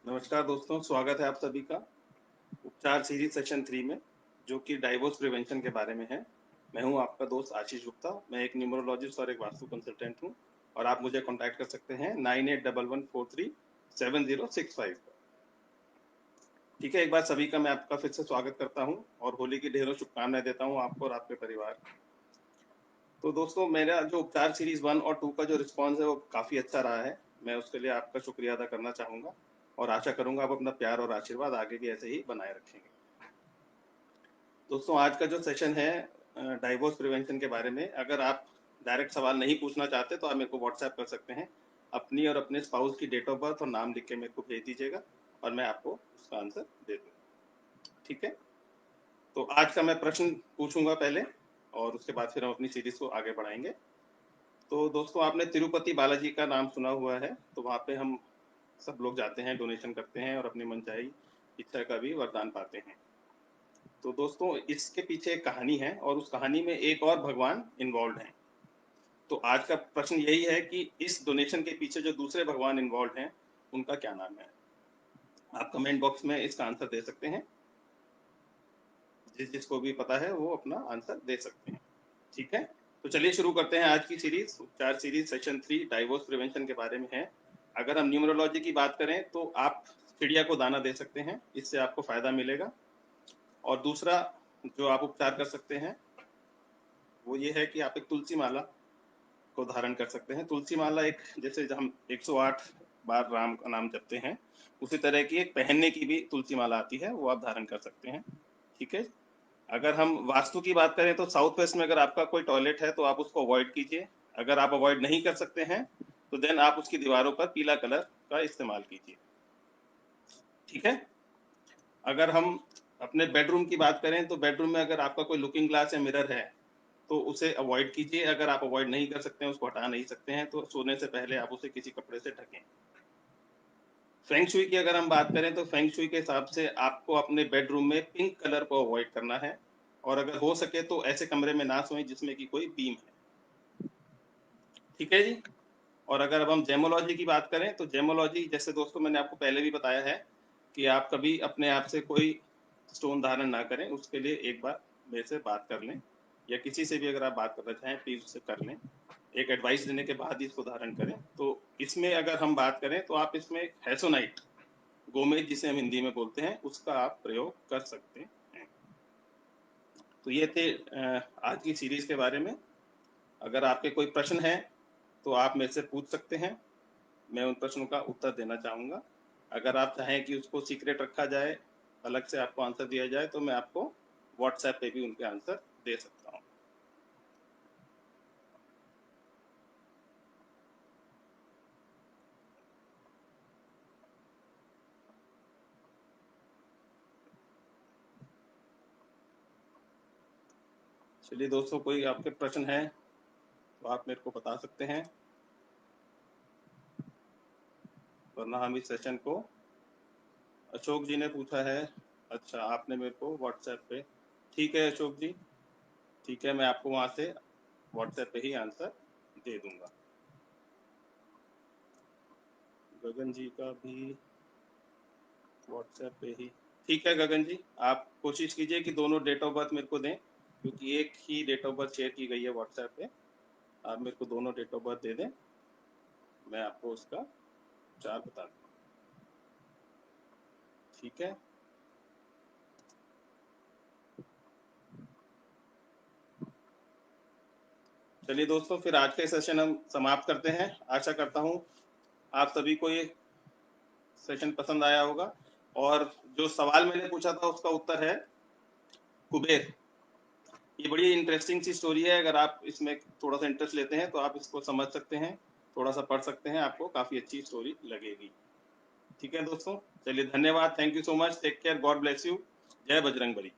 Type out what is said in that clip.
नमस्कार दोस्तों, स्वागत है आप सभी का उपचार सीरीज सेशन 3 में, जो कि डाइवोर्स प्रिवेंशन के बारे में है। मैं हूं आपका दोस्त आशीष गुप्ता। मैं एक न्यूमरोलॉजिस्ट और एक वास्तु कंसल्टेंट हूं और आप मुझे कांटेक्ट कर सकते हैं 9811437065 पर। ठीक है, एक बार सभी का मैं आपका फिर से स्वागत करता हूं और होली की ढेरों शुभकामनाएं देता हूं आपको और आपके परिवार को। तो दोस्तों, मेरा जो उपचार सीरीज 1 और 2 का जो रिस्पॉन्स है वो काफ़ी अच्छा रहा है। मैं उसके लिए आपका शुक्रिया अदा करना चाहूँगा और आशा करूँगा आप अपना प्यार और आशीर्वाद आगे भी ऐसे ही बनाए रखेंगे। दोस्तों, आज का जो सेशन है डाइवोर्स प्रिवेंशन के बारे में, अगर आप डायरेक्ट सवाल नहीं पूछना चाहते तो आप मेरे को व्हाट्सएप कर सकते हैं। अपनी और अपने स्पाउस की डेट ऑफ बर्थ और नाम लिख के मेरे को भेज दीजिएगा और मैं आपको उसका आंसर दे दूँगा। ठीक है? तो आज का मैं प्रश्न पूछूँगा पहले और उसके बाद फिर हम अपनी सीरीज़ को आगे बढ़ाएँगे। तो दोस्तों, आपने तिरुपति बालाजी का नाम सुना हुआ है, तो वहाँ पे हम सब लोग जाते हैं, डोनेशन करते हैं और अपनी मनचाही इच्छा का भी वरदान पाते हैं। तो दोस्तों, इसके पीछे एक कहानी है और उस कहानी में एक और भगवान इन्वॉल्व हैं। तो आज का प्रश्न यही है कि इस डोनेशन के पीछे जो दूसरे भगवान इन्वॉल्व हैं, उनका क्या नाम है? आप कमेंट बॉक्स में इसका आंसर दे सकते हैं। जिसको भी पता है वो अपना आंसर दे सकते हैं। ठीक है? तो चलिए शुरू करते हैं आज की सीरीज। उपचार सीरीज सेशन 3 डाइवोर्स प्रिवेंशन के बारे में है। अगर हम न्यूमरोलॉजी की बात करें तो आप चिड़िया को दाना दे सकते हैं, इससे आपको फायदा मिलेगा। और दूसरा जो आप उपचार कर सकते हैं वो ये है कि आप एक तुलसी माला को धारण कर सकते हैं। तुलसी माला एक, जैसे हम 108 बार राम का नाम जपते हैं, उसी तरह की एक पहनने की भी तुलसी माला आती है, वो आप धारण कर सकते हैं। ठीक है? अगर हम वास्तु की बात करें तो साउथ वेस्ट में अगर आपका कोई टॉयलेट है तो आप उसको अवॉइड कीजिए। अगर आप अवॉइड नहीं कर सकते हैं तो देन आप उसकी दीवारों पर पीला कलर का इस्तेमाल कीजिए। ठीक है? अगर हम अपने बेडरूम की बात करें तो बेडरूम में अगर आपका कोई लुकिंग ग्लास या मिरर है तो उसे अवॉइड कीजिए। अगर आप अवॉइड नहीं कर सकते हैं, उसको हटा नहीं सकते हैं, तो सोने से पहले आप उसे किसी कपड़े से ढकें। फेंग शुई की अगर हम बात करें तो फेंग शुई के हिसाब से आपको अपने बेडरूम में पिंक कलर को अवॉइड करना है और अगर हो सके तो ऐसे कमरे में ना सोएं जिसमें कि कोई बीम है। ठीक है जी? और अगर अब हम जेमोलॉजी की बात करें तो जेमोलॉजी, जैसे दोस्तों मैंने आपको पहले भी बताया है कि आप कभी अपने आप से कोई स्टोन धारण ना करें, उसके लिए एक बार मेरे से बात कर लें या किसी से भी अगर आप बात करना चाहें प्लीज उससे कर लें। एक एडवाइस देने के बाद ही इसको धारण करें। तो इसमें अगर हम बात करें तो आप इसमें हैसोनाइट, गोमेज जिसे हम हिंदी में बोलते हैं, उसका आप प्रयोग कर सकते हैं। तो ये थे आज की सीरीज के बारे में। अगर आपके कोई प्रश्न है तो आप मेरे से पूछ सकते हैं, मैं उन प्रश्नों का उत्तर देना चाहूँगा। अगर आप चाहें कि उसको सीक्रेट रखा जाए, अलग से आपको आंसर दिया जाए, तो मैं आपको व्हाट्सएप पे भी उनके आंसर दे सकता हूँ। चलिए दोस्तों, कोई आपके प्रश्न है तो आप मेरे को बता सकते हैं, वरना हम इस सेशन को। अशोक जी ने पूछा है। अच्छा, आपने मेरे को व्हाट्सएप पे। ठीक है अशोक जी, ठीक है, मैं आपको वहाँ से व्हाट्सएप पे ही आंसर दे दूंगा। गगन जी का भी व्हाट्सएप पे ही। ठीक है गगन जी, आप कोशिश कीजिए कि दोनों डेट ऑफ बर्थ मेरे को दें, क्योंकि एक ही डेट ऑफ बर्थ शेयर की गई है व्हाट्सएप पे। आप मेरे को दोनों डेट ऑफ बर्थ दे दें, मैं आपको उसका उपचार बता दूँ। ठीक है? चलिए दोस्तों, फिर आज का सेशन हम समाप्त करते हैं। आशा करता हूँ आप सभी को ये सेशन पसंद आया होगा। और जो सवाल मैंने पूछा था उसका उत्तर है कुबेर। ये बड़ी इंटरेस्टिंग सी स्टोरी है। अगर आप इसमें थोड़ा सा इंटरेस्ट लेते हैं तो आप इसको समझ सकते हैं, थोड़ा सा पढ़ सकते हैं, आपको काफ़ी अच्छी स्टोरी लगेगी। ठीक है दोस्तों, चलिए धन्यवाद, thank you so much, take care, God bless you. जय बजरंग बली।